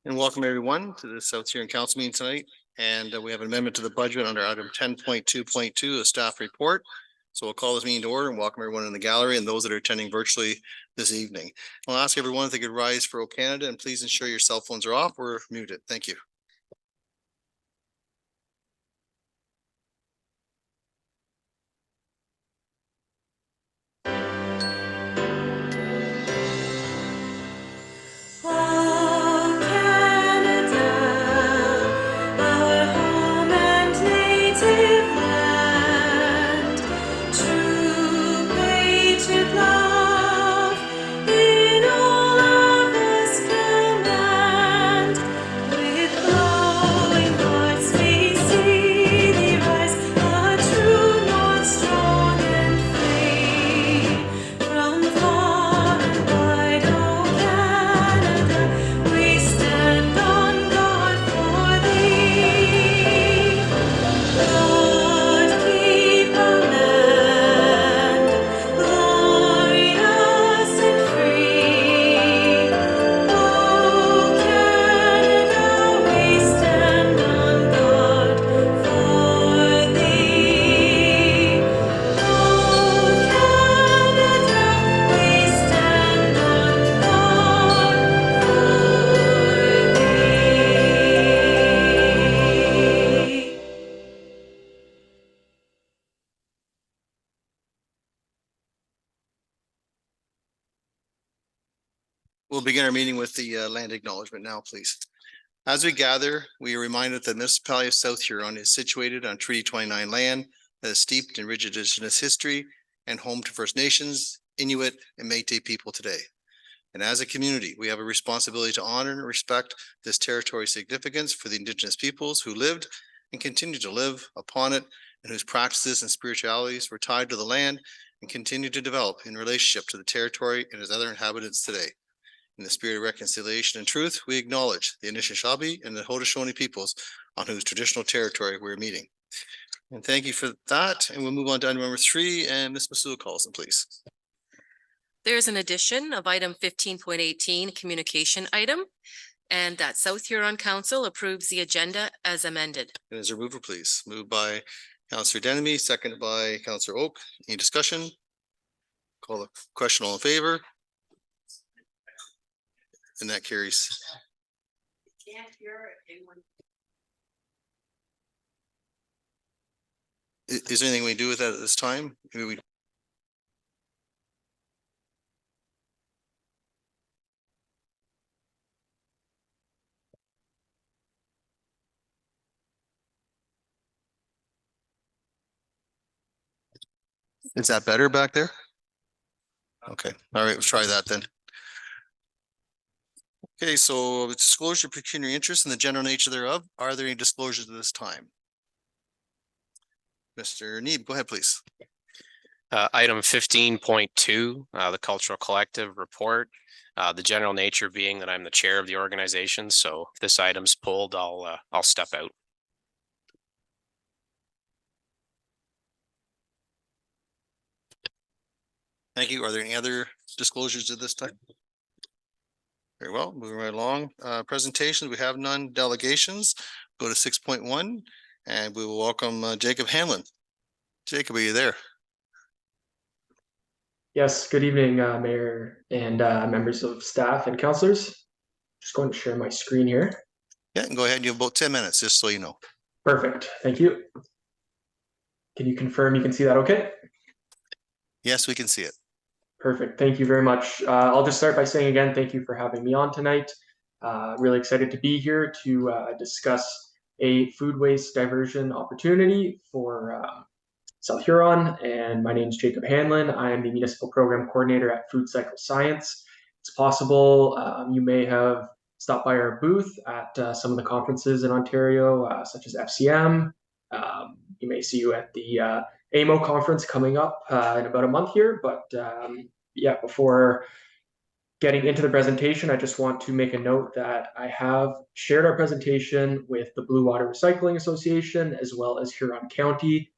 And welcome everyone to the South Huron Council meeting tonight. And we have an amendment to the budget under item 10.2.2, the staff report. So we'll call this meeting to order and welcome everyone in the gallery and those that are attending virtually this evening. I'll ask everyone if they could rise for O Canada and please ensure your cell phones are off or muted. Thank you. We'll begin our meeting with the land acknowledgement now, please. As we gather, we are reminded that the municipality of South Huron is situated on Treaty 29 land that is steeped in rich Indigenous history and home to First Nations, Inuit, and Métis people today. And as a community, we have a responsibility to honor and respect this territory's significance for the Indigenous peoples who lived and continue to live upon it and whose practices and spiritualities were tied to the land and continue to develop in relationship to the territory and its other inhabitants today. In the spirit of reconciliation and truth, we acknowledge the Anishinaabe and the Haudenosaunee peoples on whose traditional territory we're meeting. And thank you for that. And we'll move on to item number 3, and Ms. Masuda Carlson, please. There's an addition of item 15.18, communication item, and that South Huron Council approves the agenda as amended. And as a mover, please. Moved by Councillor Denemy, seconded by Councillor Oak. Any discussion? Call the question, all in favor? And that carries. Can't hear anyone. Is there anything we do with that at this time? Is that better back there? Okay. All right. Let's try that then. Okay, so disclosure of pecuniary interest and the general nature thereof. Are there any disclosures at this time? Mr. Neeb, go ahead, please. Item 15.2, the Cultural Collective report. The general nature being that I'm the chair of the organization, so if this item's pulled, I'll step out. Thank you. Are there any other disclosures at this time? Very well, moving right along. Presentations, we have none. Delegations, go to 6.1 and we will welcome Jacob Hanlon. Jacob, are you there? Yes, good evening, Mayor and members of staff and councillors. Just going to share my screen here. Yeah, and go ahead. You have about 10 minutes, just so you know. Perfect. Thank you. Can you confirm you can see that okay? Yes, we can see it. Perfect. Thank you very much. I'll just start by saying again, thank you for having me on tonight. Really excited to be here to discuss a food waste diversion opportunity for South Huron. And my name is Jacob Hanlon. I am the Municipal Program Coordinator at Food Cycle Science. It's possible you may have stopped by our booth at some of the conferences in Ontario, such as FCM. You may see you at the AMO conference coming up in about a month here, but yeah, before getting into the presentation, I just want to make a note that I have shared our presentation with the Blue Water Recycling Association as well as Huron County.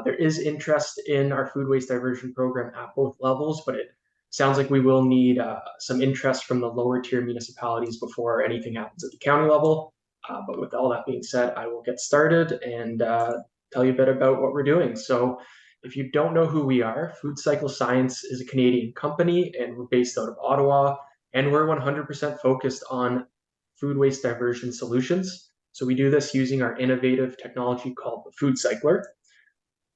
There is interest in our food waste diversion program at both levels, but it Sounds like we will need some interest from the lower tier municipalities before anything happens at the county level. But with all that being said, I will get started and tell you a bit about what we're doing. So if you don't know who we are, Food Cycle Science is a Canadian company and we're based out of Ottawa, and we're 100% focused on food waste diversion solutions. So we do this using our innovative technology called the Food Cycler.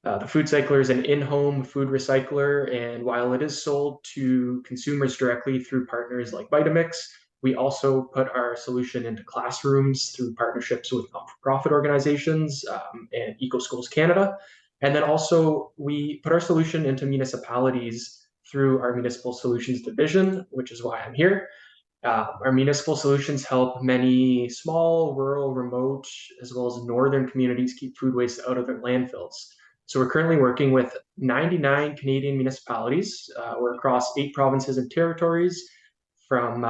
The Food Cycler is an in-home food recycler, and while it is sold to consumers directly through partners like Vitamix, we also put our solution into classrooms through partnerships with not-for-profit organizations and Eco Schools Canada. And then also we put our solution into municipalities through our Municipal Solutions Division, which is why I'm here. Our municipal solutions help many small, rural, remote, as well as northern communities keep food waste out of their landfills. So we're currently working with 99 Canadian municipalities. We're across 8 provinces and territories, from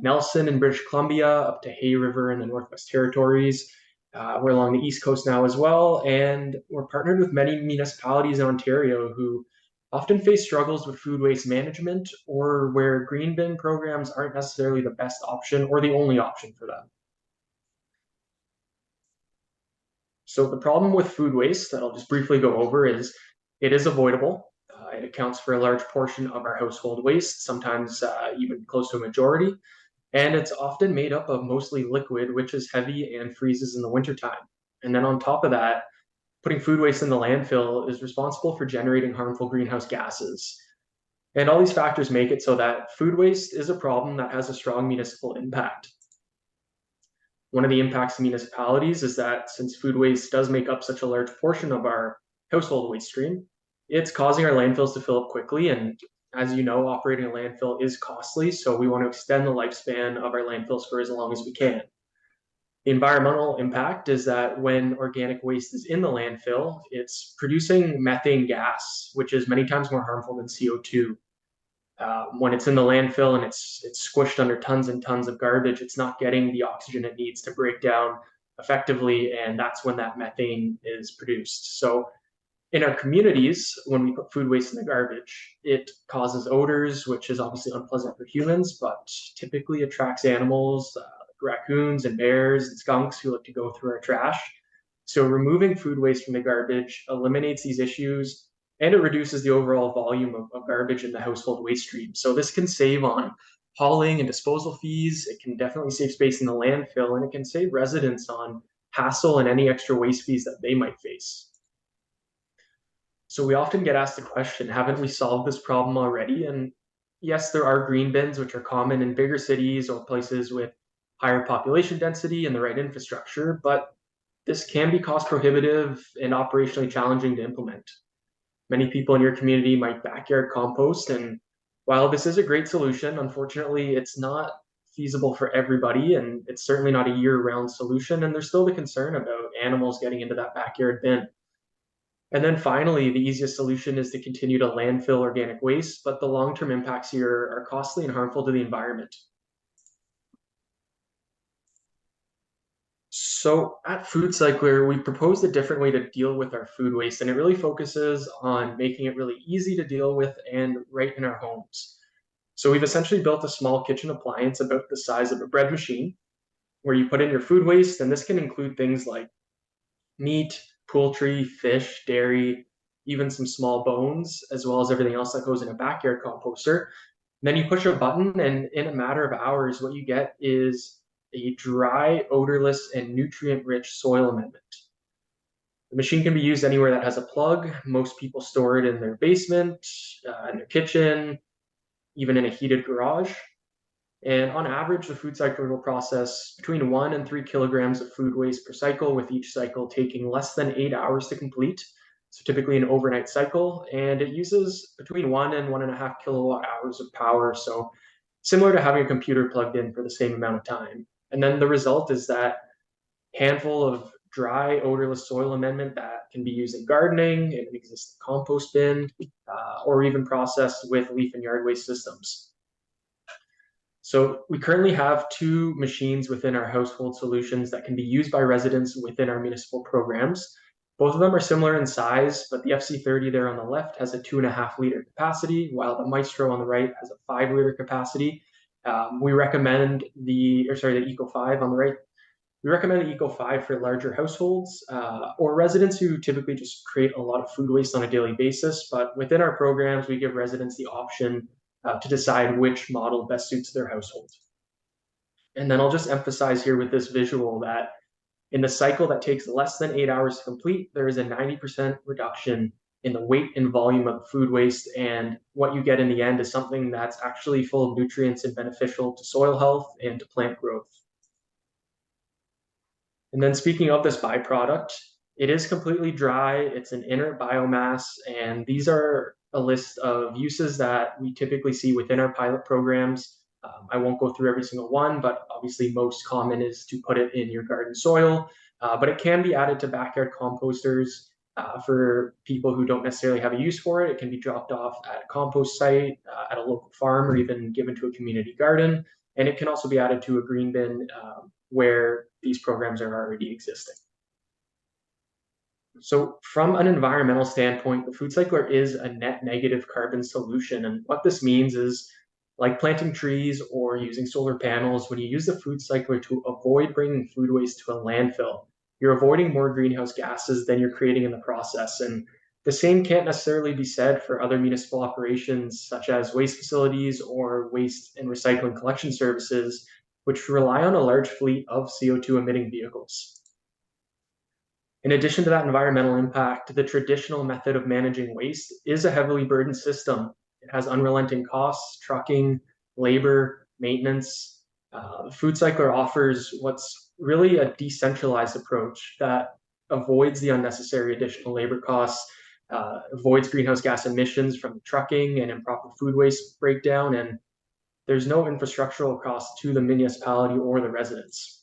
Nelson in British Columbia up to Hay River in the Northwest Territories. We're along the East Coast now as well, and we're partnered with many municipalities in Ontario who often face struggles with food waste management, or where green bin programs aren't necessarily the best option or the only option for them. So the problem with food waste that I'll just briefly go over is it is avoidable. It accounts for a large portion of our household waste, sometimes even close to a majority. And it's often made up of mostly liquid, which is heavy and freezes in the wintertime. And then on top of that, putting food waste in the landfill is responsible for generating harmful greenhouse gases. And all these factors make it so that food waste is a problem that has a strong municipal impact. One of the impacts to municipalities is that since food waste does make up such a large portion of our household waste stream, it's causing our landfills to fill up quickly. And as you know, operating a landfill is costly, so we want to extend the lifespan of our landfills for as long as we can. The environmental impact is that when organic waste is in the landfill, it's producing methane gas, which is many times more harmful than CO2. When it's in the landfill and it's squished under tons and tons of garbage, it's not getting the oxygen it needs to break down effectively, and that's when that methane is produced. So in our communities, when we put food waste in the garbage, it causes odors, which is obviously unpleasant for humans, but typically attracts animals, like raccoons and bears and skunks who like to go through our trash. So removing food waste from the garbage eliminates these issues, and it reduces the overall volume of garbage in the household waste stream. So this can save on hauling and disposal fees. It can definitely save space in the landfill, and it can save residents on hassle and any extra waste fees that they might face. So we often get asked the question, haven't we solved this problem already? And yes, there are green bins, which are common in bigger cities or places with higher population density and the right infrastructure, but this can be cost prohibitive and operationally challenging to implement. Many people in your community might backyard compost, and while this is a great solution, unfortunately, it's not feasible for everybody, and it's certainly not a year-round solution, and there's still the concern about animals getting into that backyard bin. And then finally, the easiest solution is to continue to landfill organic waste, but the long-term impacts here are costly and harmful to the environment. So at Food Cycler, we proposed a different way to deal with our food waste, and it really focuses on making it really easy to deal with and right in our homes. So we've essentially built a small kitchen appliance about the size of a bread machine, where you put in your food waste, and this can include things like meat, poultry, fish, dairy, even some small bones, as well as everything else that goes in a backyard composter. Then you push a button, and in a matter of hours, what you get is a dry, odorless, and nutrient-rich soil amendment. The machine can be used anywhere that has a plug. Most people store it in their basement, in their kitchen, even in a heated garage. And on average, the Food Cycler will process between 1 and 3 kilograms of food waste per cycle, with each cycle taking less than 8 hours to complete. So typically an overnight cycle, and it uses between 1 and 1.5 kilowatt hours of power. So similar to having a computer plugged in for the same amount of time. And then the result is that handful of dry, odorless soil amendment that can be used in gardening, in an existing compost bin, or even processed with leaf and yard waste systems. So we currently have 2 machines within our household solutions that can be used by residents within our municipal programs. Both of them are similar in size, but the FC30 there on the left has a 2.5 liter capacity, while the Maestro on the right has a 5 liter capacity. We recommend the Eco 5 on the right. We recommend the Eco 5 for larger households or residents who typically just create a lot of food waste on a daily basis. But within our programs, we give residents the option to decide which model best suits their household. And then I'll just emphasize here with this visual that in the cycle that takes less than 8 hours to complete, there is a 90% reduction in the weight and volume of food waste. And what you get in the end is something that's actually full of nutrients and beneficial to soil health and to plant growth. And then speaking of this byproduct, it is completely dry. It's an inert biomass. And these are a list of uses that we typically see within our pilot programs. I won't go through every single one, but obviously most common is to put it in your garden soil, but it can be added to backyard composters for people who don't necessarily have a use for it. It can be dropped off at a compost site, at a local farm, or even given to a community garden. And it can also be added to a green bin where these programs are already existing. So from an environmental standpoint, the food cycler is a net negative carbon solution. And what this means is, like planting trees or using solar panels, when you use the food cycler to avoid bringing food waste to a landfill, you're avoiding more greenhouse gases than you're creating in the process. And the same can't necessarily be said for other municipal operations, such as waste facilities or waste and recycling collection services, which rely on a large fleet of CO2 emitting vehicles. In addition to that environmental impact, the traditional method of managing waste is a heavily burdened system. It has unrelenting costs, trucking, labor, maintenance. The food cycler offers what's really a decentralized approach that avoids the unnecessary additional labor costs, avoids greenhouse gas emissions from trucking and improper food waste breakdown, and there's no infrastructural cost to the municipality or the residents.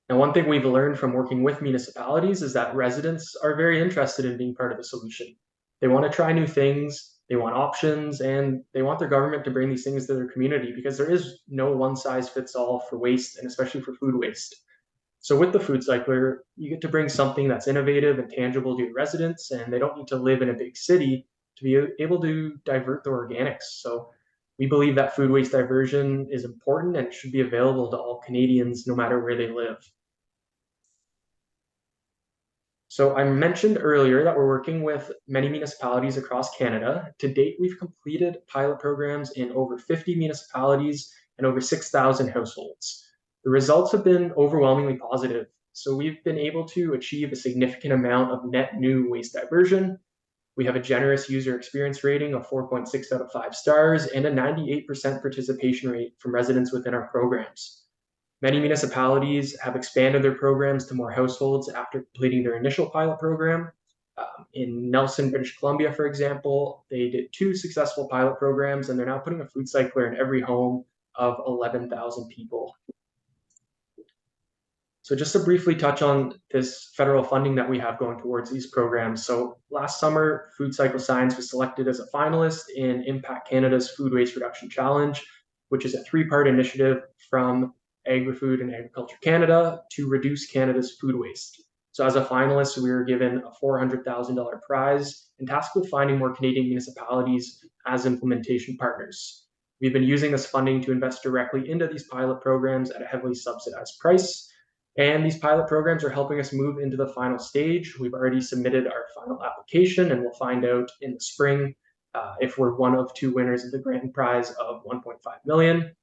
Now, one thing we've learned from working with municipalities is that residents are very interested in being part of the solution. They want to try new things, they want options, and they want their government to bring these things to their community because there is no one size fits all for waste, and especially for food waste. So with the food cycler, you get to bring something that's innovative and tangible to your residents, and they don't need to live in a big city to be able to divert their organics. So we believe that food waste diversion is important and should be available to all Canadians, no matter where they live. So I mentioned earlier that we're working with many municipalities across Canada. To date, we've completed pilot programs in over 50 municipalities and over 6,000 households. The results have been overwhelmingly positive. So we've been able to achieve a significant amount of net new waste diversion. We have a generous user experience rating of 4.6 out of 5 stars and a 98% participation rate from residents within our programs. Many municipalities have expanded their programs to more households after completing their initial pilot program. In Nelson, British Columbia, for example, they did 2 successful pilot programs, and they're now putting a food cycler in every home of 11,000 people. So just to briefly touch on this federal funding that we have going towards these programs. So last summer, Food Cycle Science was selected as a finalist in Impact Canada's Food Waste Reduction Challenge, which is a 3-part initiative from Agri-Food and Agriculture Canada to reduce Canada's food waste. So as a finalist, we were given a $400,000 prize and tasked with finding more Canadian municipalities as implementation partners. We've been using this funding to invest directly into these pilot programs at a heavily subsidized price. And these pilot programs are helping us move into the final stage. We've already submitted our final application, and we'll find out in the spring if we're one of 2 winners of the grand prize of $1.5 million.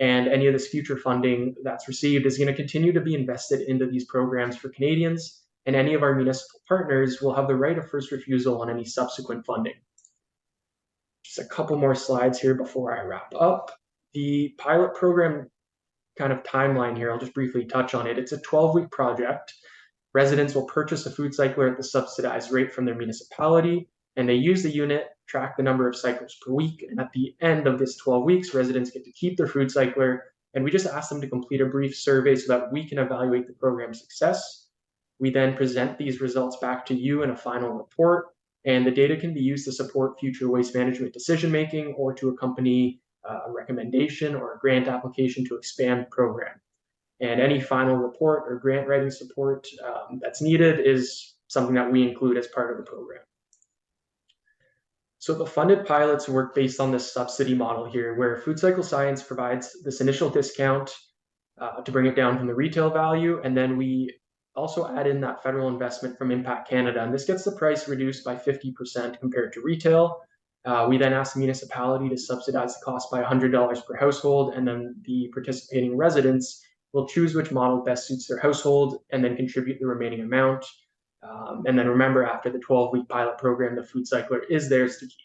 And any of this future funding that's received is going to continue to be invested into these programs for Canadians, and any of our municipal partners will have the right of first refusal on any subsequent funding. Just a couple more slides here before I wrap up. The pilot program kind of timeline here, I'll just briefly touch on it. It's a 12-week project. Residents will purchase a food cycler at the subsidized rate from their municipality, and they use the unit, track the number of cycles per week, and at the end of this 12 weeks, residents get to keep their food cycler, and we just ask them to complete a brief survey so that we can evaluate the program's success. We then present these results back to you in a final report, and the data can be used to support future waste management decision-making or to accompany a recommendation or a grant application to expand the program. and any final report or grant writing support that's needed is something that we include as part of the program. So the funded pilots work based on this subsidy model here, where Food Cycle Science provides this initial discount to bring it down from the retail value, and then we also add in that federal investment from Impact Canada, and this gets the price reduced by 50% compared to retail. We then ask the municipality to subsidize the cost by $100 per household, and then the participating residents will choose which model best suits their household and then contribute the remaining amount. And then remember, after the 12-week pilot program, the food cycler is theirs to keep.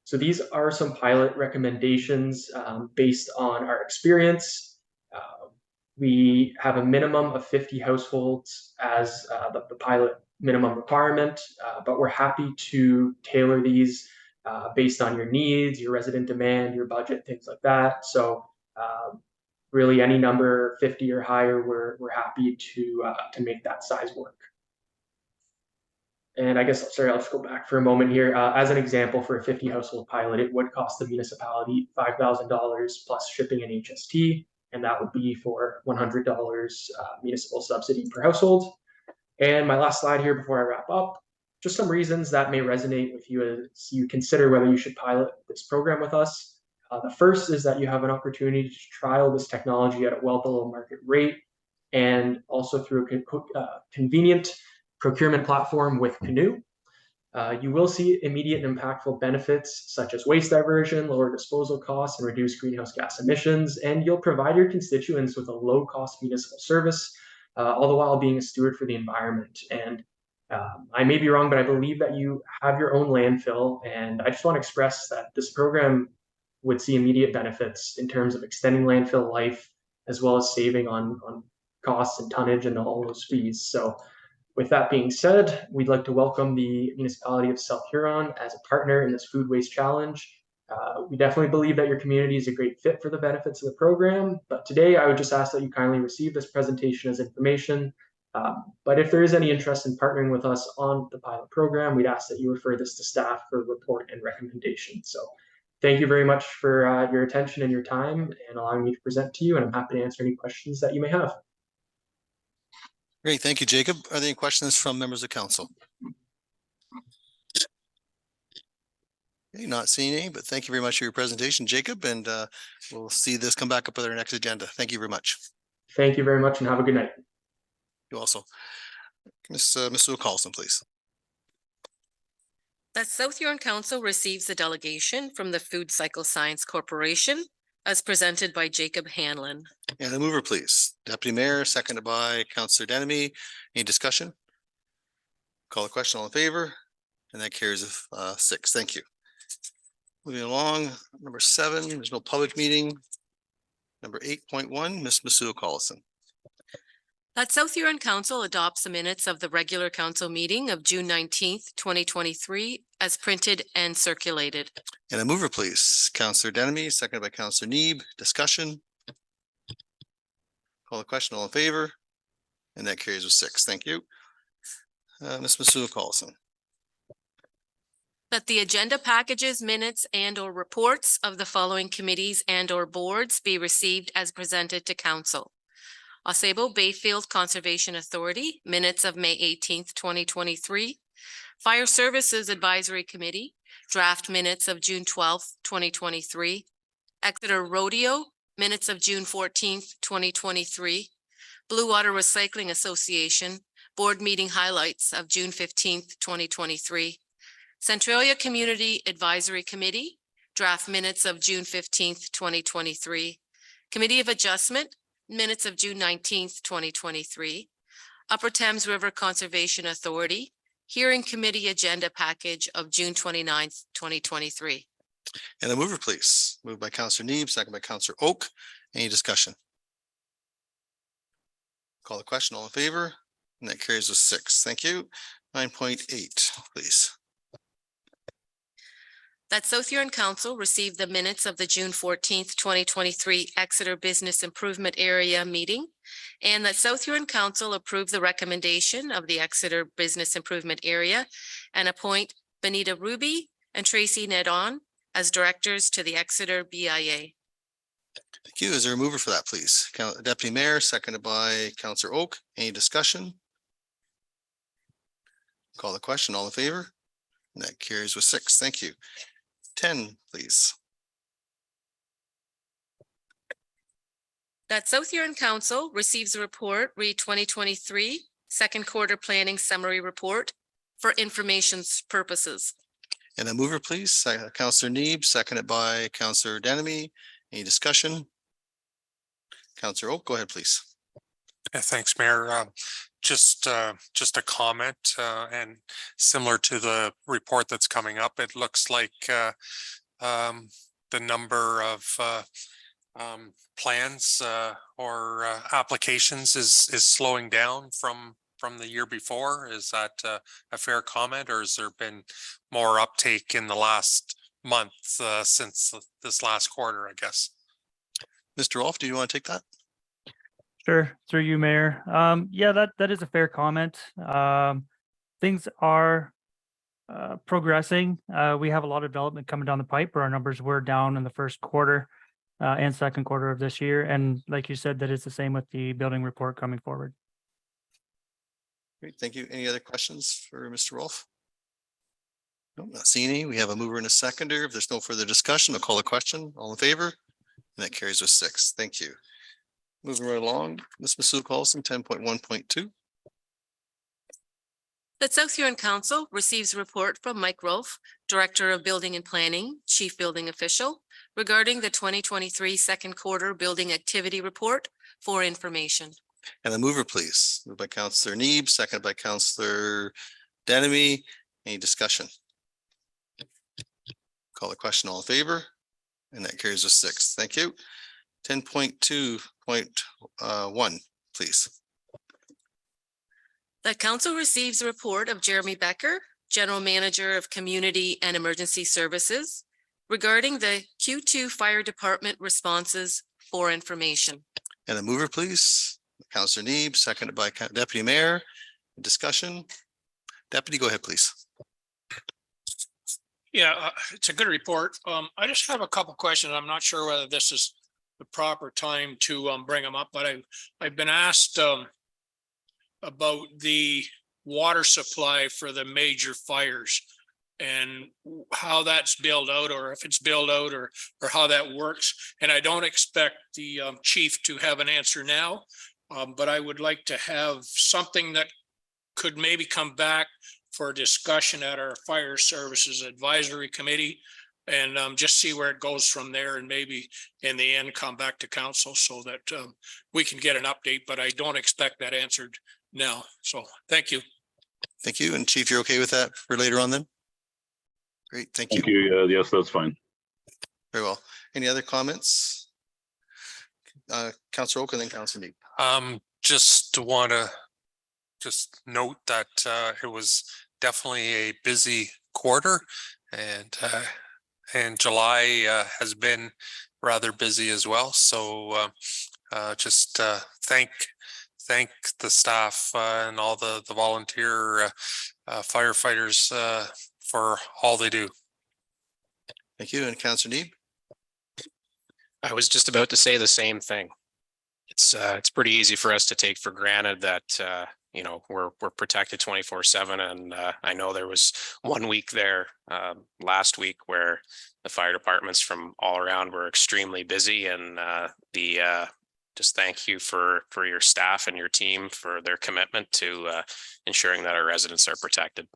So these are some pilot recommendations based on our experience. We have a minimum of 50 households as the pilot minimum requirement, but we're happy to tailor these based on your needs, your resident demand, your budget, things like that. So really any number 50 or higher, we're happy to make that size work. And I guess, sorry, I'll just go back for a moment here. As an example, for a 50 household pilot, it would cost the municipality $5,000 plus shipping and HST, and that would be for $100 municipal subsidy per household. And my last slide here before I wrap up, just some reasons that may resonate with you as you consider whether you should pilot this program with us. The first is that you have an opportunity to trial this technology at a well below market rate, and also through a convenient procurement platform with Canoe. You will see immediate and impactful benefits such as waste diversion, lower disposal costs, and reduced greenhouse gas emissions, and you'll provide your constituents with a low-cost municipal service, all the while being a steward for the environment. And I may be wrong, but I believe that you have your own landfill, and I just want to express that this program would see immediate benefits in terms of extending landfill life, as well as saving on costs and tonnage and all those fees. So with that being said, we'd like to welcome the municipality of South Huron as a partner in this food waste challenge. We definitely believe that your community is a great fit for the benefits of the program, but today I would just ask that you kindly receive this presentation as information. But if there is any interest in partnering with us on the pilot program, we'd ask that you refer this to staff for report and recommendation. So thank you very much for your attention and your time and allowing me to present to you, and I'm happy to answer any questions that you may have. Great, thank you, Jacob. Are there any questions from members of council? Okay, not seeing any, but thank you very much for your presentation, Jacob, and we'll see this come back up with our next agenda. Thank you very much. Thank you very much and have a good night. You also. Ms. Carlson, please. That South Huron Council receives a delegation from the Food Cycle Science Corporation as presented by Jacob Hanlon. And the mover, please. Deputy Mayor, seconded by Councillor Denemy. Any discussion? Call the question, all in favor? And that carries 6. Thank you. Moving along, number 7, there's no public meeting. Number 8.1, Ms. Masuo Collison. That South Huron Council adopts the minutes of the regular council meeting of June 19th, 2023 as printed and circulated. And a mover, please. Councillor Denemy, seconded by Councillor Neeb. Discussion. Call the question, all in favor? And that carries with 6. Thank you. Ms. Masuo Collison. That the agenda packages, minutes, and or reports of the following committees and or boards be received as presented to council. Osebo Bayfield Conservation Authority, minutes of May 18th, 2023. Fire Services Advisory Committee, draft minutes of June 12th, 2023. Exeter Rodeo, minutes of June 14th, 2023. Blue Water Recycling Association, board meeting highlights of June 15th, 2023. Centralia Community Advisory Committee, draft minutes of June 15th, 2023. Committee of Adjustment, minutes of June 19th, 2023. Upper Thames River Conservation Authority, hearing committee agenda package of June 29th, 2023. And the mover, please. Moved by Councillor Neeb, second by Councillor Oak. Any discussion? Call the question, all in favor? And that carries with 6. Thank you. 9.8, please. That South Huron Council received the minutes of the June 14th, 2023 Exeter Business Improvement Area meeting, and that South Huron Council approve the recommendation of the Exeter Business Improvement Area and appoint Benita Ruby and Tracy Nedon as directors to the Exeter BIA. Thank you. Is there a mover for that, please? Deputy Mayor, seconded by Councillor Oak. Any discussion? Call the question. All in favor? And that carries with 6. Thank you. 10, please. That South Huron Council receives a report re 2023 second quarter planning summary report for information purposes. And a mover, please. Councillor Neeb, seconded by Councillor Denemy. Any discussion? Councillor Oak, go ahead, please. Yeah, thanks, Mayor. Just a comment, and similar to the report that's coming up, it looks like the number of plans or applications is slowing down from the year before. Is that a fair comment, or has there been more uptake in the last month since this last quarter, I guess? Mr. Rolfe, do you want to take that? Sure, through you, Mayor. Yeah, that is a fair comment. Things are progressing. We have a lot of development coming down the pipe, where our numbers were down in the first quarter and second quarter of this year. And like you said, that is the same with the building report coming forward. Great, thank you. Any other questions for Mr. Rolfe? No, not seeing any. We have a mover and a seconder. If there's no further discussion, I'll call a question. All in favor? And that carries with 6. Thank you. Moving right along, Ms. Masood Carlson, 10.1.2. The South Huron Council receives a report from Mike Rolfe, Director of Building and Planning, Chief Building Official, regarding the 2023 second quarter building activity report for information. And a mover, please. Moved by Councillor Neeb, seconded by Councillor Denemy. Any discussion? Call the question. All in favor? And that carries with 6. Thank you. 10.2.1, please. The council receives a report of Jeremy Becker, General Manager of Community and Emergency Services, regarding the Q2 Fire Department responses for information. And a mover, please. Councillor Neeb, seconded by Deputy Mayor. Discussion. Deputy, go ahead, please. Yeah, it's a good report. I just have a couple questions. I'm not sure whether this is the proper time to bring them up, but I've been asked about the water supply for the major fires and how that's built out, or if it's built out, or how that works. And I don't expect the chief to have an answer now, but I would like to have something that could maybe come back for discussion at our Fire Services Advisory Committee, and just see where it goes from there, and maybe in the end come back to council so that we can get an update. But I don't expect that answered now. So thank you. Thank you. And Chief, you're okay with that for later on then? Great, thank you. Thank you. Yes, that's fine. Very well. Any other comments? Councillor Oak and then Councillor Neeb. Just want to note that it was definitely a busy quarter, and July has been rather busy as well. So just thank the staff and all the volunteer firefighters for all they do. Thank you. And Councillor Neeb. I was just about to say the same thing. It's pretty easy for us to take for granted that you know, we're protected 24/7, and I know there was 1 week there last week where the fire departments from all around were extremely busy, and just thank you for your staff and your team for their commitment to ensuring that our residents are protected.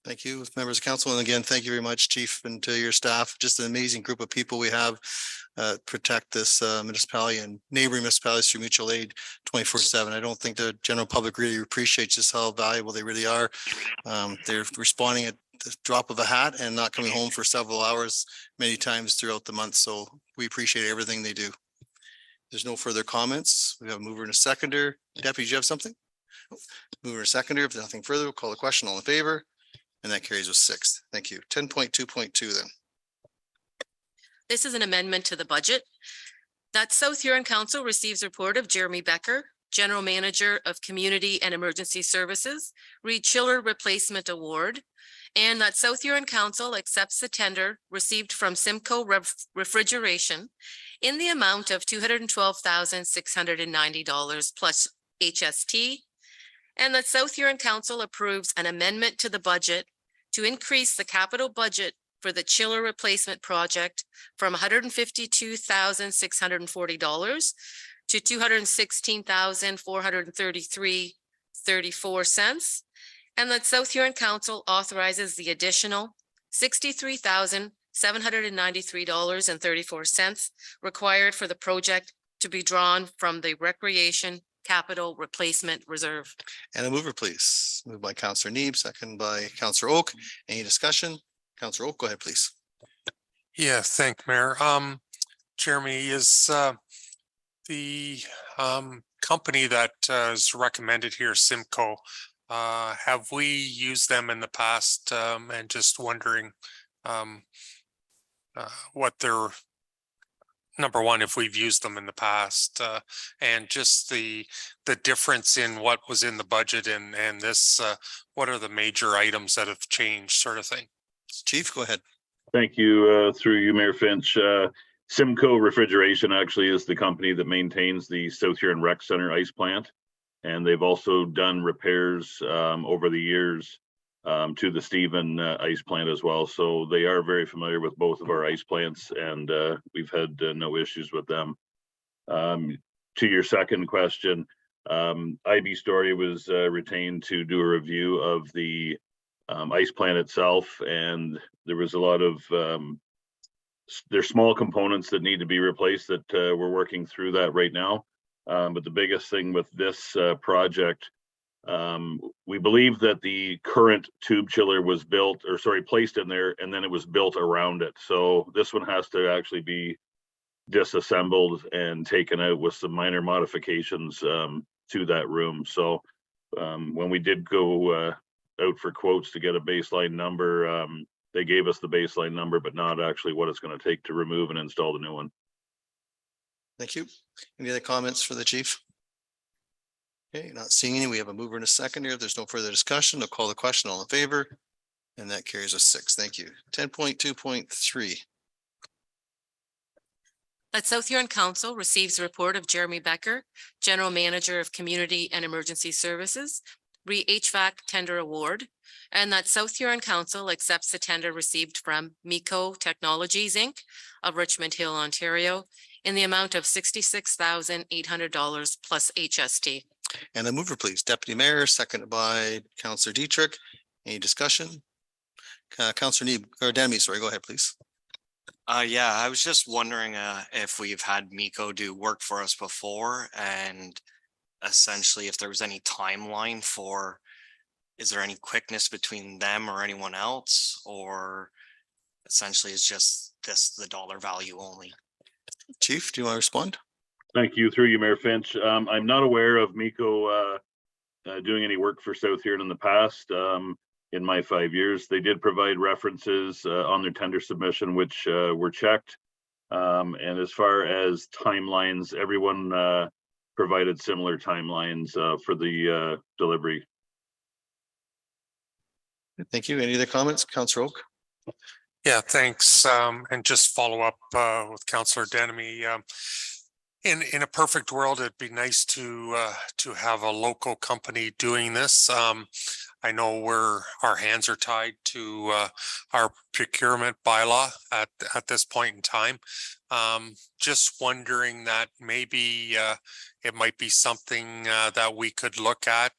Thank you, members of council. And again, thank you very much, Chief, and to your staff. Just an amazing group of people we have protect this municipality and neighboring municipalities through mutual aid 24/7. I don't think the general public really appreciates just how valuable they really are. They're responding at the drop of a hat and not coming home for several hours many times throughout the month. So we appreciate everything they do. There's no further comments. We have a mover and a seconder. Deputy, do you have something? Mover and a seconder. If there's nothing further, we'll call the question. All in favor? And that carries with 6. Thank you. 10.2.2 then. This is an amendment to the budget. That South Huron Council receives a report of Jeremy Becker, General Manager of Community and Emergency Services, Reed Chiller Replacement Award, And that South Huron Council accepts the tender received from Simcoe Refrigeration in the amount of $212,690 plus HST. And that South Huron Council approves an amendment to the budget to increase the capital budget for the chiller replacement project from $152,640 to $216,433.34. And that South Huron Council authorizes the additional $63,793.34 required for the project to be drawn from the Recreation Capital Replacement Reserve. And a mover, please. Moved by Counselor Neeb, second by Counselor Oak. Any discussion? Counselor Oak, go ahead, please. Yeah, thank Mayor. Jeremy, is the company that is recommended here, Simcoe, have we used them in the past? And just wondering what their, number one, if we've used them in the past, and just the difference in what was in the budget and this, what are the major items that have changed, sort of thing? Chief, go ahead. Thank you, through you, Mayor Finch. Simcoe Refrigeration actually is the company that maintains the South Huron Rec Center ice plant. And they've also done repairs over the years to the Stephen ice plant as well. So they are very familiar with both of our ice plants, and we've had no issues with them. To your second question, IB Story was retained to do a review of the ice plant itself, and there was a lot of there's small components that need to be replaced that we're working through that right now. But the biggest thing with this project, we believe that the current tube chiller was built, or sorry, placed in there, and then it was built around it. So this one has to actually be disassembled and taken out with some minor modifications to that room. So when we did go out for quotes to get a baseline number, they gave us the baseline number, but not actually what it's going to take to remove and install the new one. Thank you. Any other comments for the chief? Okay, not seeing any. We have a mover and a second here. If there's no further discussion, I'll call the question. All in favor? And that carries us 6. Thank you. 10.2.3. That South Huron Council receives a report of Jeremy Becker, General Manager of Community and Emergency Services, HVAC Tender Award, and that South Huron Council accepts the tender received from MECO Technologies, Inc. of Richmond Hill, Ontario, in the amount of $66,800 plus HST. And a mover, please. Deputy Mayor, seconded by Councillor Dietrich. Any discussion? Councillor Neeb, or Demi, sorry, go ahead, please. Yeah, I was just wondering if we've had MECO do work for us before, and essentially if there was any timeline for, is there any quickness between them or anyone else, or essentially is just this the dollar value only? Chief, do you want to respond? Thank you. Through you, Mayor Finch. I'm not aware of MECO doing any work for South Huron in the past. In my 5 years, they did provide references on their tender submission, which were checked. And as far as timelines, everyone provided similar timelines for the delivery. Thank you. Any other comments? Councillor Oak? Yeah, thanks. And just follow up with Councillor Denemy. In a perfect world, it'd be nice to have a local company doing this. I know our hands are tied to our procurement bylaw at this point in time. Just wondering that maybe it might be something that we could look at,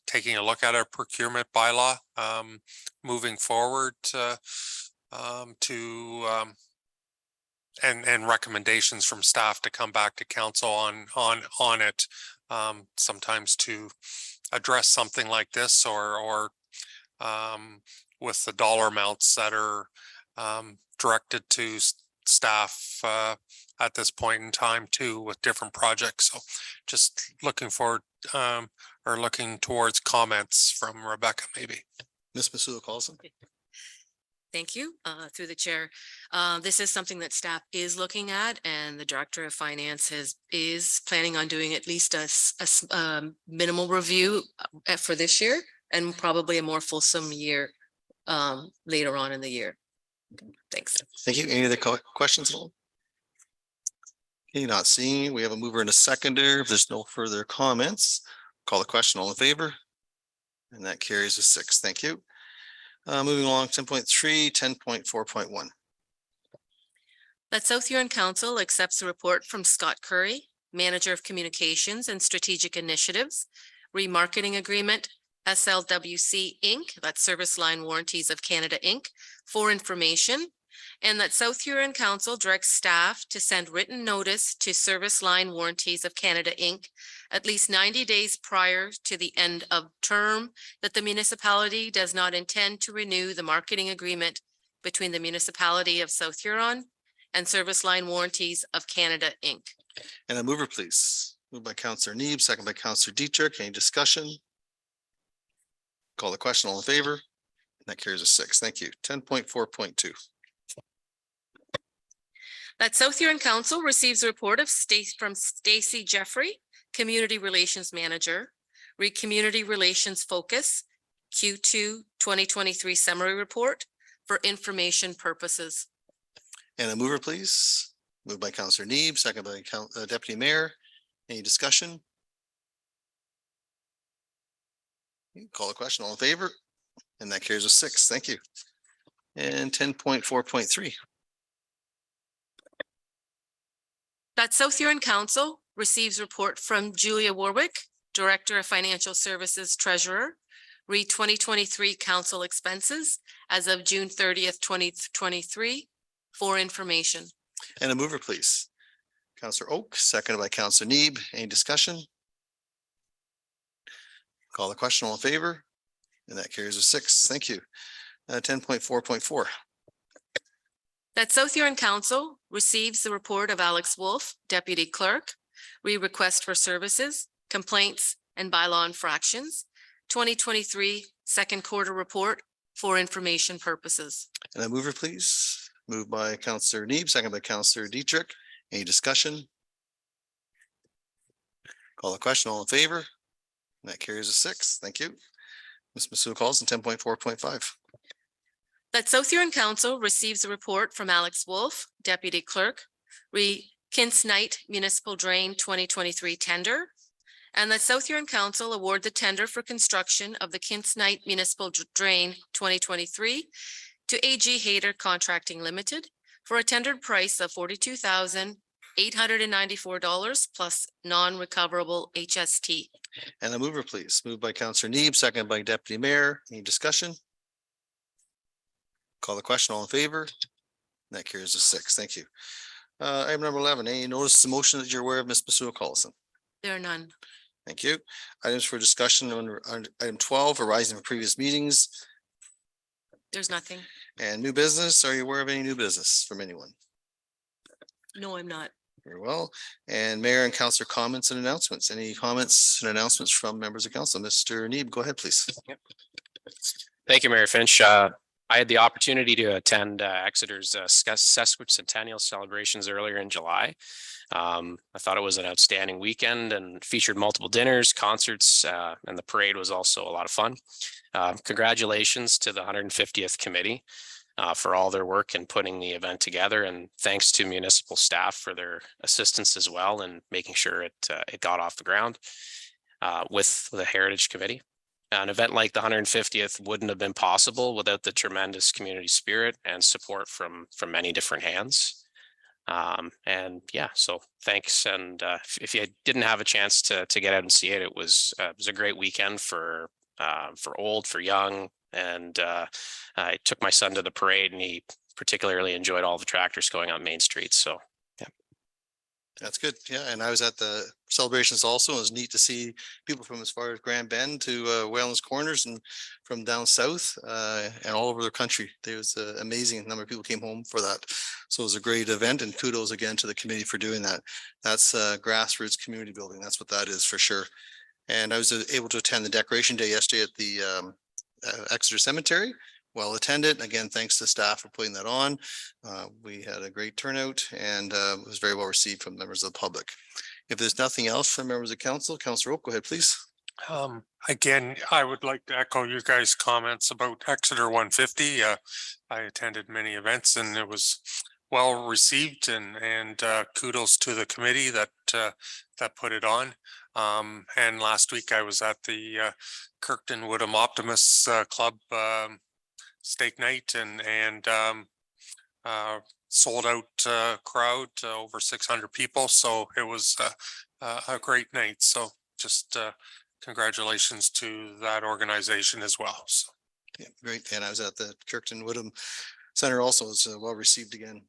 taking a look at our procurement bylaw moving forward and recommendations from staff to come back to council on it, sometimes to address something like this, or with the dollar amounts that are directed to staff at this point in time too, with different projects. So just looking forward or looking towards comments from Rebecca, maybe. Ms. Masuda-Carlson. Thank you, through the chair. This is something that staff is looking at, and the Director of Finance is planning on doing at least a minimal review for this year and probably a more fulsome year later on in the year. Thanks. Thank you. Any other questions at all? Okay, not seeing. We have a mover and a seconder. If there's no further comments, call the question. All in favor? And that carries with 6. Thank you. Moving along, 10.3, 10.4.1. That South Huron Council accepts the report from Scott Curry, Manager of Communications and Strategic Initiatives, Remarketing Agreement, SLWC Inc., that's Service Line Warranties of Canada Inc., for information, and that South Huron Council directs staff to send written notice to Service Line Warranties of Canada Inc. at least 90 days prior to the end of term that the municipality does not intend to renew the marketing agreement between the municipality of South Huron and Service Line Warranties of Canada Inc. And a mover, please. Moved by Councillor Neeb, second by Councillor Dietrich. Any discussion? Call the question. All in favor? And that carries a 6. Thank you. 10.4.2. That South Huron Council receives a report of from Stacy Jeffrey, Community Relations Manager, Community Relations Focus, Q2 2023 Summary Report for information purposes. And a mover, please. Moved by Councillor Neeb, second by Deputy Mayor. Any discussion? Call the question. All in favor? And that carries a 6. Thank you. And 10.4.3. That South Huron Council receives report from Julia Warwick, Director of Financial Services Treasurer, read 2023 council expenses as of June 30th, 2023 for information. And a mover, please. Councillor Oak, seconded by Councillor Neeb. Any discussion? Call the question. All in favor? And that carries a 6. Thank you. 10.4.4. That South Huron Council receives the report of Alex Wolf, Deputy Clerk, request for services, complaints, and bylaw infractions, 2023 second quarter report for information purposes. And a mover, please. Moved by Councillor Neeb, second by Councillor Dietrich. Any discussion? Call the question. All in favor? And that carries a 6. Thank you. Ms. Masuda calls in 10.4.5. That South Huron Council receives a report from Alex Wolf, Deputy Clerk, Kins Knight Municipal Drain 2023 tender, and that South Huron Council award the tender for construction of the Kins Knight Municipal Drain 2023 to AG Hayter Contracting Limited for a tendered price of $42,894 plus non-recoverable HST. And a mover, please. Moved by Councillor Neeb, second by Deputy Mayor. Any discussion? Call the question. All in favor? That carries a 6. Thank you. Item number 11, any notice of motion that you're aware of, Ms. Masuda Collison? There are none. Thank you. Items for discussion on item 12, arising from previous meetings There's nothing. and new business. Are you aware of any new business from anyone? No, I'm not. Very well. And Mayor and Councillor comments and announcements. Any comments and announcements from members of council? Mr. Neeb, go ahead, please. Thank you, Mayor Finch. I had the opportunity to attend Exeter's sesquicentennial celebrations earlier in July. I thought it was an outstanding weekend and featured multiple dinners, concerts, and the parade was also a lot of fun. Congratulations to the 150th committee for all their work in putting the event together, and thanks to municipal staff for their assistance as well in making sure it got off the ground with the Heritage Committee. An event like the 150th wouldn't have been possible without the tremendous community spirit and support from many different hands. And yeah, so thanks. And if you didn't have a chance to get out and see it, it was a great weekend for old, for young. And I took my son to the parade, and he particularly enjoyed all the tractors going on Main Street. So That's good. Yeah, and I was at the celebrations also. It was neat to see people from as far as Grand Bend to Wayland's Corners and from down south and all over the country. There was an amazing number of people came home for that. So it was a great event, and kudos again to the committee for doing that. That's grassroots community building. That's what that is for sure. And I was able to attend the Decoration Day yesterday at the Exeter Cemetery. Well attended. Again, thanks to staff for putting that on. We had a great turnout, and it was very well received from members of the public. If there's nothing else from members of council, Councillor Oak, go ahead, please. Again, I would like to echo you guys' comments about Exeter 150. I attended many events and it was well received, and kudos to the committee that put it on. And last week I was at the Kirkton Woodham Optimists Club steak night, and sold out crowd, over 600 people. So it was a great night. So just congratulations to that organization as well. So. Yeah, great. And I was at the Kirkton Woodham Center also. It's well received again.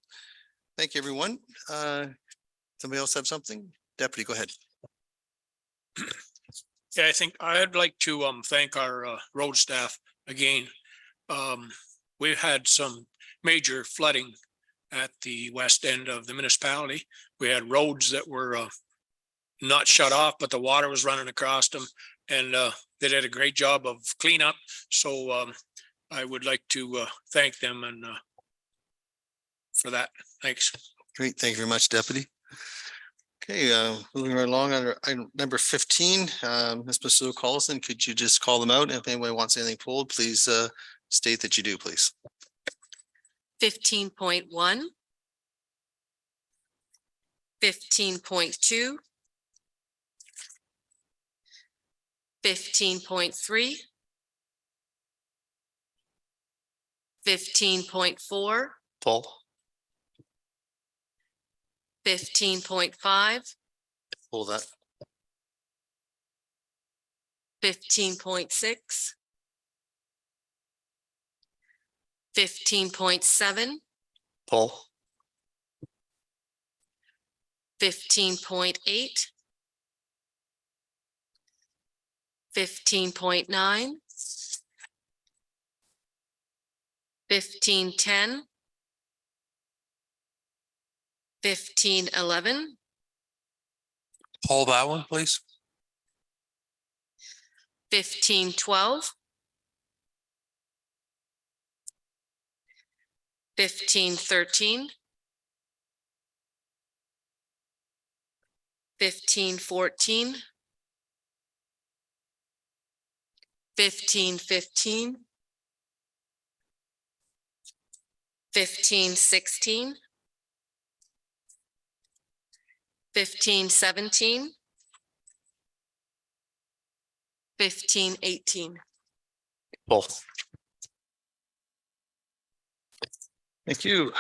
Thank you, everyone. Somebody else have something? Deputy, go ahead. Yeah, I think I'd like to thank our road staff again. We've had some major flooding at the west end of the municipality. We had roads that were not shut off, but the water was running across them, and they did a great job of cleanup. So I would like to thank them and for that. Thanks. Great. Thank you very much, Deputy. Okay, moving right along under item number 15, Ms. Masu Collison, could you just call them out? If anybody wants anything pulled, please state that you do, please. 15.1, 15.2, 15.3, 15.4, Pull. 15.5, Pull that. 15.6, 15.7, Pull. 15.8, 15.9, 15.10, 15.11, Hold that one, please. 15.12, 15.13, 15.14, 15.15, 15.16, 15.17, 15.18. Both. Thank you.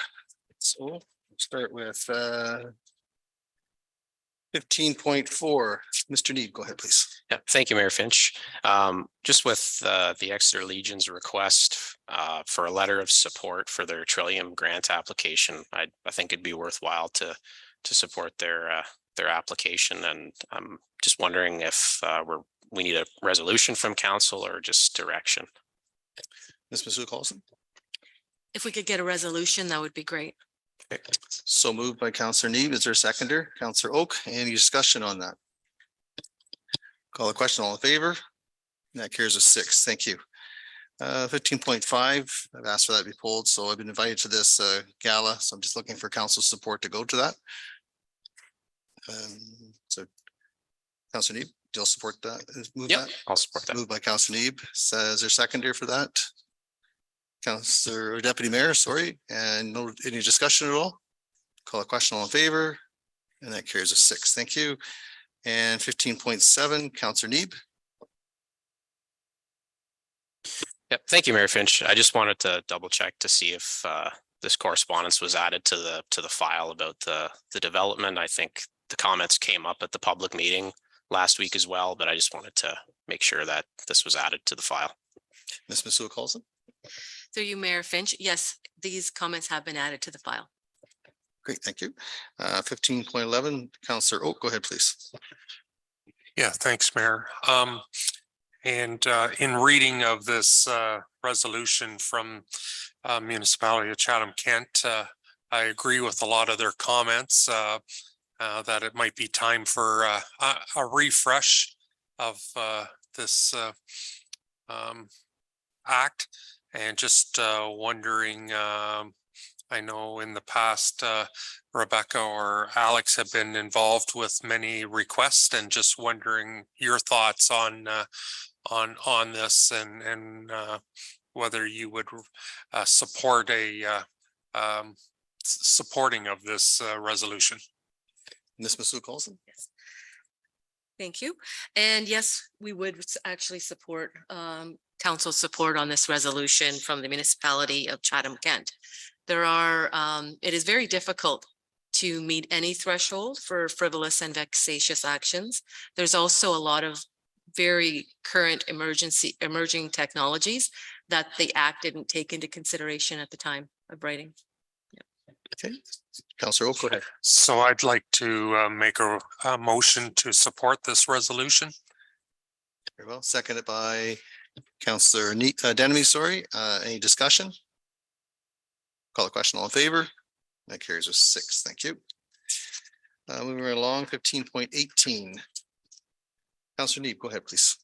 So we'll start with 15.4. Mr. Need, go ahead, please. Yeah, thank you, Mayor Finch. Just with the Exeter Legion's request for a letter of support for their Trillium grant application, I think it'd be worthwhile to support their application. And I'm just wondering if we need a resolution from council or just direction. Ms. Masu Collison. If we could get a resolution, that would be great. So moved by Councillor Neeb. Is there a seconder? Councillor Oak, any discussion on that? Call the question. All in favor? And that carries a 6. Thank you. 15.5, I've asked for that to be pulled, so I've been invited to this gala, so I'm just looking for council support to go to that. So Councillor Neeb, do you support that? Move Yep, that? I'll support that. Moved by Councillor Neeb. Is there a seconder for that? Councillor Deputy Mayor, sorry, and no, any discussion at all? Call a question. All in favor? And that carries a 6. Thank you. And 15.7, Councillor Neeb. Yep, thank you, Mayor Finch. I just wanted to double check to see if this correspondence was added to the file about the development. I think the comments came up at the public meeting last week as well, but I just wanted to make sure that this was added to the file. Ms. Masu Collison. Through you, Mayor Finch. Yes, these comments have been added to the file. Great, thank you. 15.11, Councillor Oak, go ahead, please. Yeah, thanks, Mayor. And in reading of this resolution from municipality of Chatham-Kent, I agree with a lot of their comments that it might be time for a refresh of this act, and just wondering I know in the past, Rebecca or Alex have been involved with many requests, and just wondering your thoughts on this, and whether you would support supporting of this resolution. Ms. Masood Coulson? Yes. Thank you. And yes, we would actually support council support on this resolution from the municipality of Chatham-Kent. It is very difficult to meet any threshold for frivolous and vexatious actions. There's also a lot of very current emerging technologies that the act didn't take into consideration at the time of writing. Okay, Councillor Oak, go ahead. So I'd like to make a motion to support this resolution. Very well, seconded by Councillor Denemy, sorry. Any discussion? Call the question, all in favor? That carries with 6, thank you. Moving right along, 15.18. Councillor Neeb, go ahead, please.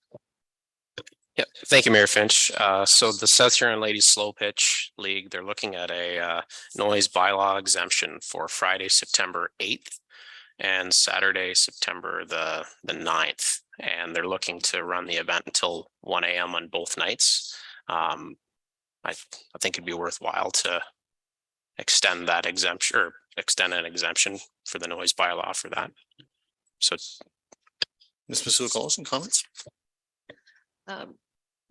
Yeah, thank you, Mayor Finch. So the South Huron Ladies Slow Pitch League, they're looking at a noise bylaw exemption for Friday, September 8th and Saturday, September the 9th. And they're looking to run the event until 1 a.m. on both nights. I think it'd be worthwhile to extend that exemption, or extend an exemption for the noise bylaw for that. So Ms. Masood Coulson, comments?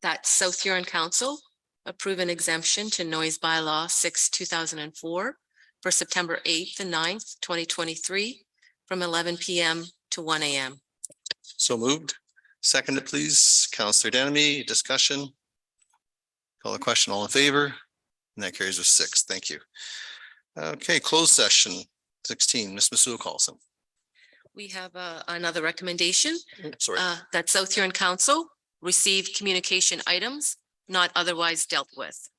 That South Huron Council approve an exemption to noise bylaw 6/2004 for September 8th and 9th, 2023 from 11 p.m. to 1 a.m. So moved. Seconded, please. Councillor Denemy, discussion? Call the question, all in favor? And that carries with 6, thank you. Okay, closed session 16, Ms. Masood Coulson. We have another recommendation Sorry. that South Huron Council receive communication items not otherwise dealt with.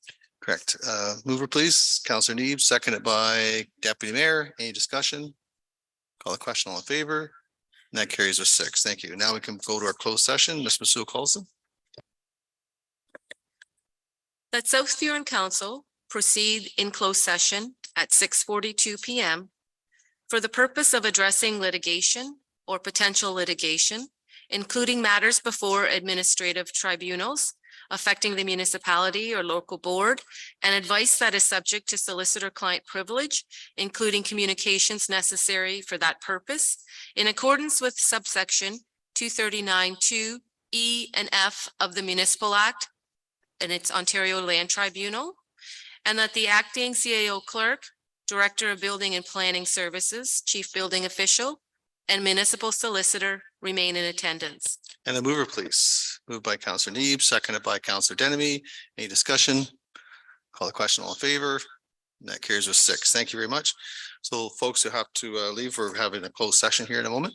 Correct. Mover, please. Councillor Neeb, seconded by Deputy Mayor. Any discussion? Call the question, all in favor? And that carries with 6. Thank you. Now we can go to our closed session. Ms. Masood Coulson. That South Huron Council proceed in closed session at 6:42 p.m. for the purpose of addressing litigation or potential litigation, including matters before administrative tribunals affecting the municipality or local board, and advice that is subject to solicitor-client privilege, including communications necessary for that purpose, in accordance with subsection 239(2) E and F of the Municipal Act and its Ontario Land Tribunal, and that the acting CAO clerk, Director of Building and Planning Services, Chief Building Official, and Municipal Solicitor remain in attendance. And the mover, please. Moved by Councillor Neeb, seconded by Councillor Denemy. Any discussion? Call the question, all in favor? And that carries with 6. Thank you very much. So folks who have to leave, we're having a closed session here in a moment.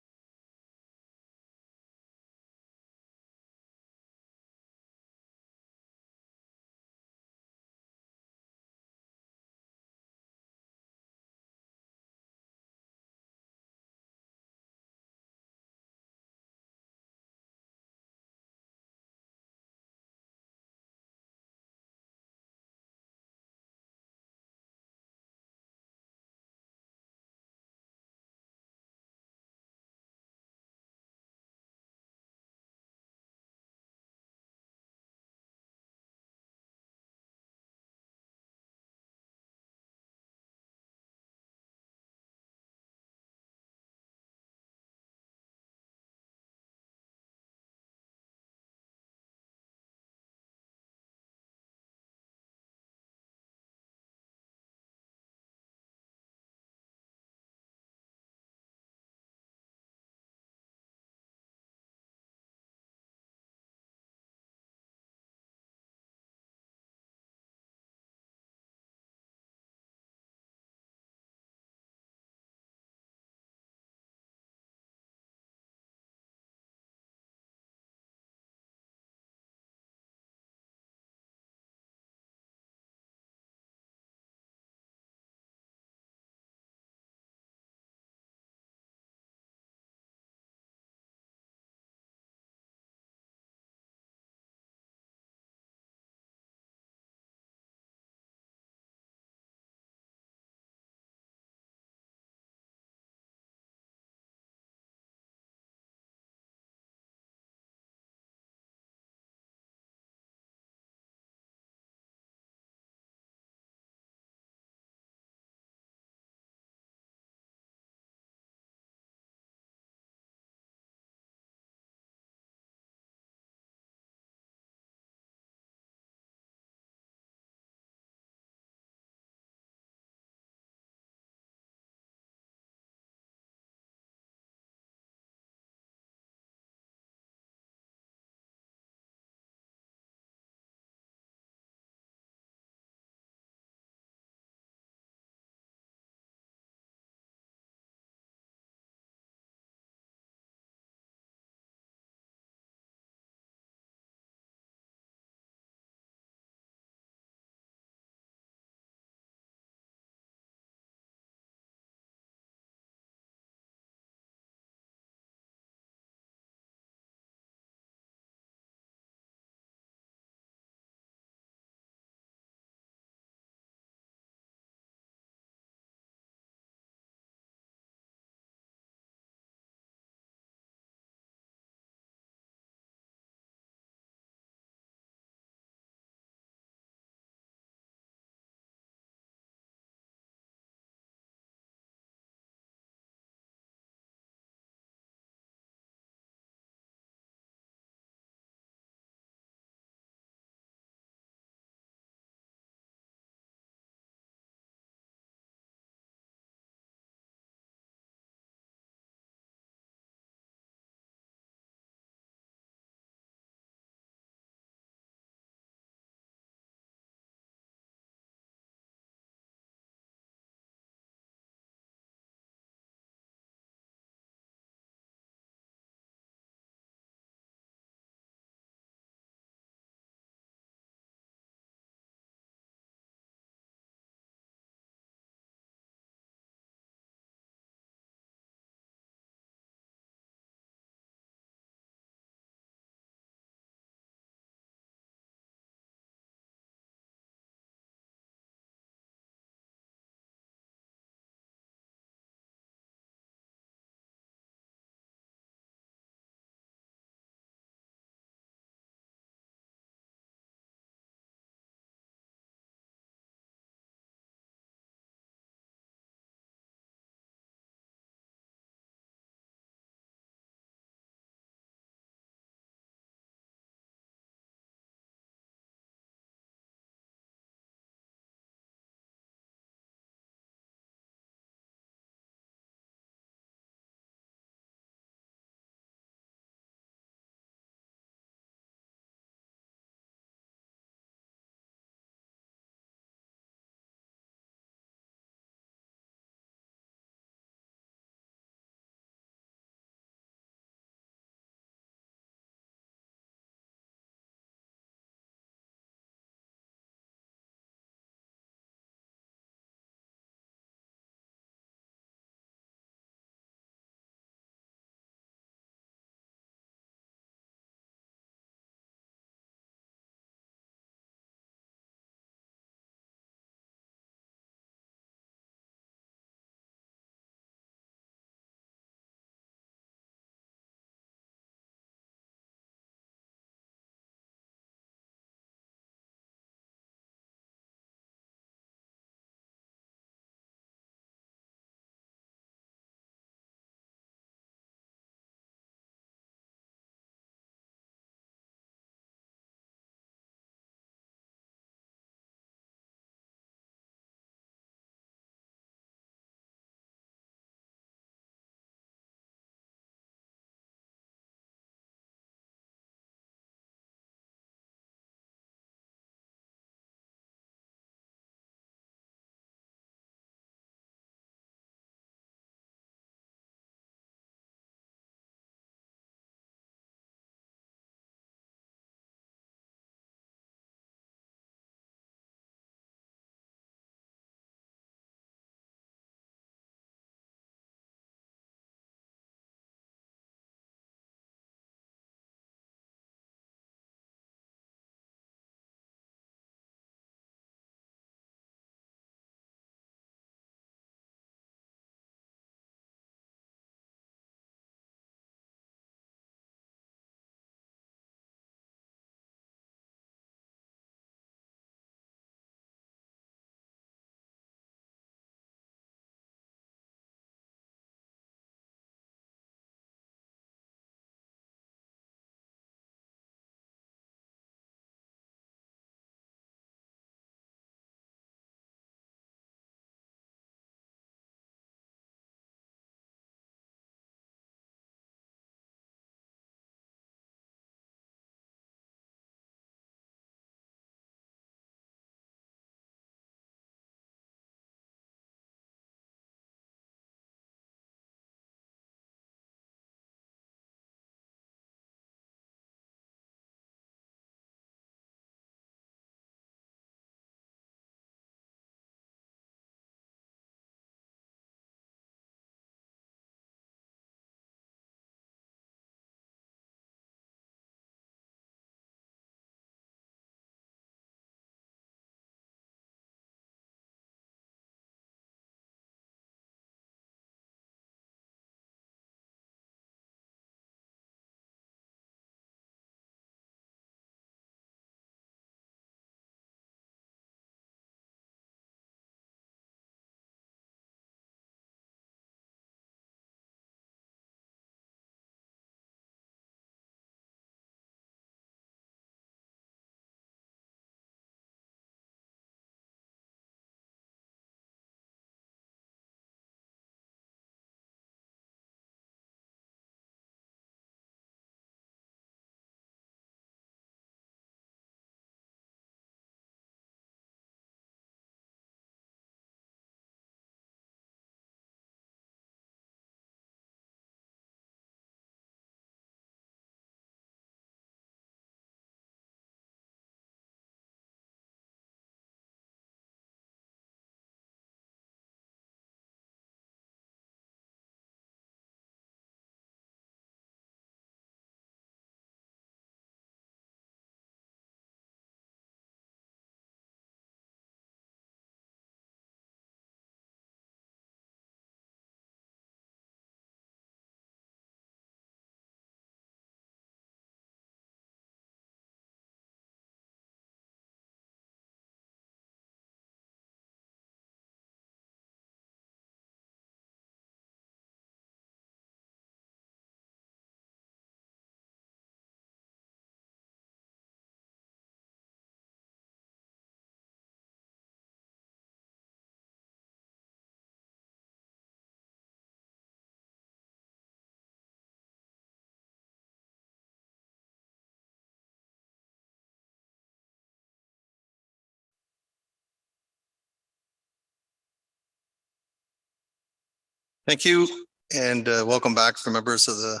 Thank you, and welcome back for members of the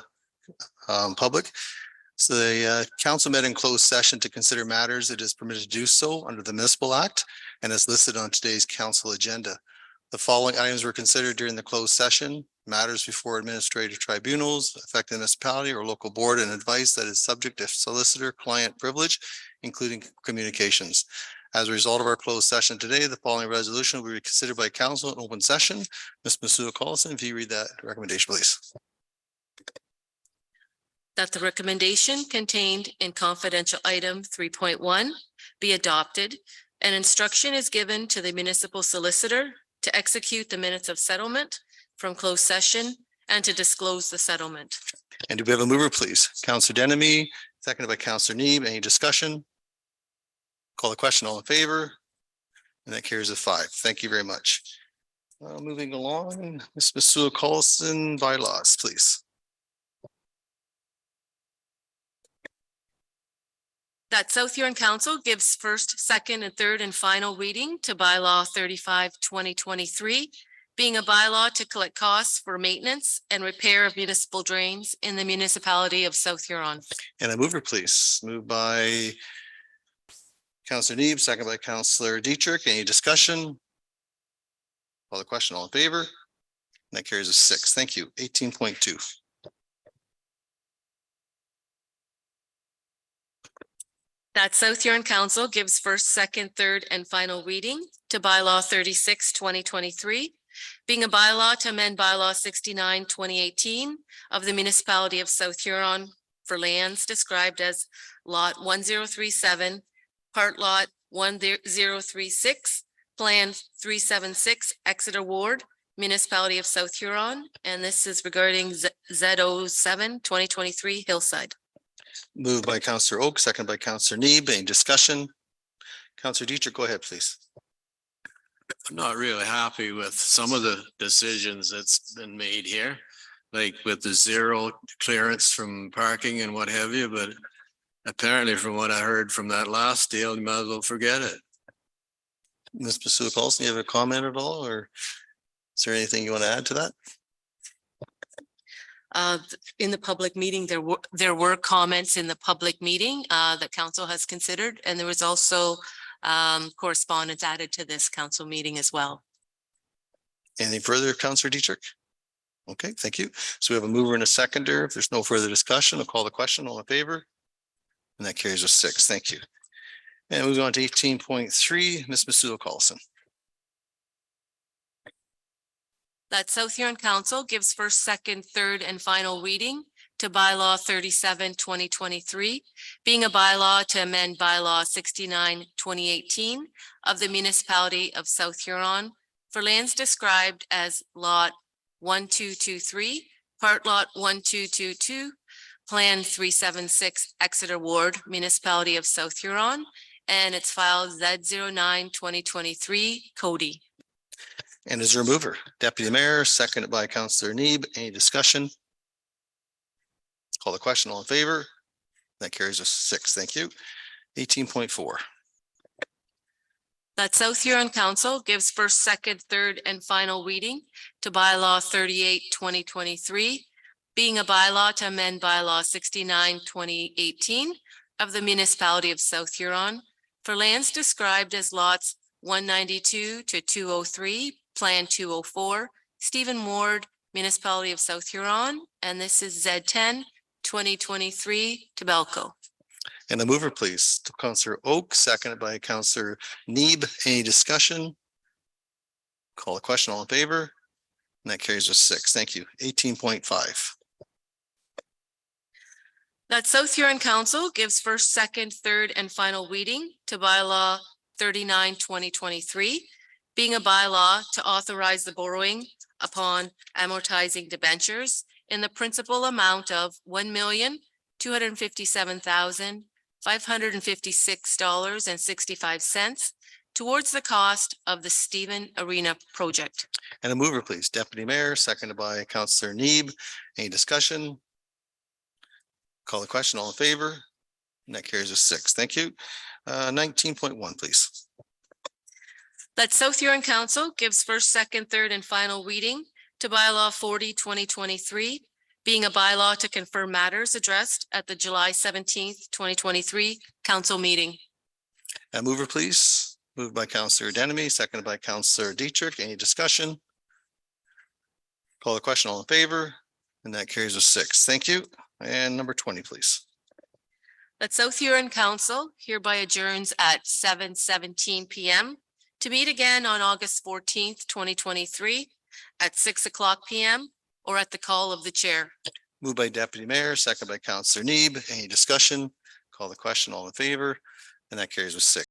public. So the council met in closed session to consider matters it is permitted to do so under the Municipal Act and is listed on today's council agenda. The following items were considered during the closed session: matters before administrative tribunals affecting the municipality or local board, and advice that is subject to solicitor-client privilege, including communications. As a result of our closed session today, the following resolution will be considered by council in open session. Ms. Masuda Collison, if you read that recommendation, please. That the recommendation contained in confidential item 3.1 be adopted, and instruction is given to the municipal solicitor to execute the minutes of settlement from closed session and to disclose the settlement. And do we have a mover, please? Councillor Denemy, seconded by Councillor Neeb. Any discussion? Call the question. All in favor? And that carries a 5. Thank you very much. Moving along, Ms. Masuda Collison, bylaws, please. That South Huron Council gives first, second, and third and final reading to bylaw 35/2023, being a bylaw to collect costs for maintenance and repair of municipal drains in the municipality of South Huron. And a mover, please. Moved by Councillor Neeb, second by Councillor Dietrich. Any discussion? Call the question. All in favor? And that carries a 6. Thank you. 18.2. That South Huron Council gives first, second, third, and final reading to bylaw 36/2023, being a bylaw to amend bylaw 69/2018 of the municipality of South Huron for lands described as lot 1037, part lot 1036, plan 376, Exeter Ward, municipality of South Huron. And this is regarding Z07 2023 Hillside. Moved by Councillor Oak, second by Councillor Neeb. Any discussion? Councillor Dietrich, go ahead, please. I'm not really happy with some of the decisions that's been made here, like with the zero clearance from parking and what have you, but apparently from what I heard from that last deal, you might as well forget it. Ms. Masuda Collison, you have a comment at all, or is there anything you want to add to that? In the public meeting, there were comments in the public meeting that council has considered, and there was also correspondence added to this council meeting as well. Anything further, Councillor Dietrich? Okay, thank you. So we have a mover and a seconder. If there's no further discussion, I'll call the question. All in favor? And that carries a 6. Thank you. And moving on to 18.3, Ms. Masuda Collison. That South Huron Council gives first, second, third, and final reading to bylaw 37/2023, being a bylaw to amend bylaw 69/2018 of the municipality of South Huron for lands described as lot 1223, part lot 1222, plan 376, Exeter Ward, municipality of South Huron, and it's filed Z09 2023 Cody. And is there a mover? Deputy Mayor, seconded by Councillor Neeb. Any discussion? Call the question. All in favor? That carries a 6. Thank you. 18.4. That South Huron Council gives first, second, third, and final reading to bylaw 38/2023, being a bylaw to amend bylaw 69/2018 of the municipality of South Huron for lands described as lots 192 to 203, plan 204, Stephen Ward, municipality of South Huron, and this is Z10 2023 Tabelco. And the mover, please. Councillor Oak, seconded by Councillor Neeb. Any discussion? Call the question. All in favor? And that carries a 6. Thank you. 18.5. That South Huron Council gives first, second, third, and final reading to bylaw 39/2023, being a bylaw to authorize the borrowing upon amortizing debentures in the principal amount of $1,257,556.65 towards the cost of the Stephen Arena project. And a mover, please. Deputy Mayor, seconded by Councillor Neeb. Any discussion? Call the question. All in favor? And that carries a 6. Thank you. 19.1, please. That South Huron Council gives first, second, third, and final reading to bylaw 40-2023, being a bylaw to confirm matters addressed at the July 17th, 2023 council meeting. Mover, please. Moved by Counselor Denemy, seconded by Counselor Dietrich. Any discussion? Call the question. All in favor? And that carries with 6. Thank you. And number 20, please. That South Huron Council hereby adjourns at 7:17 PM to meet again on August 14th, 2023 at 6:00 PM or at the call of the chair. Moved by Deputy Mayor, seconded by Counselor Neeb. Any discussion? Call the question. All in favor? And that carries with 6.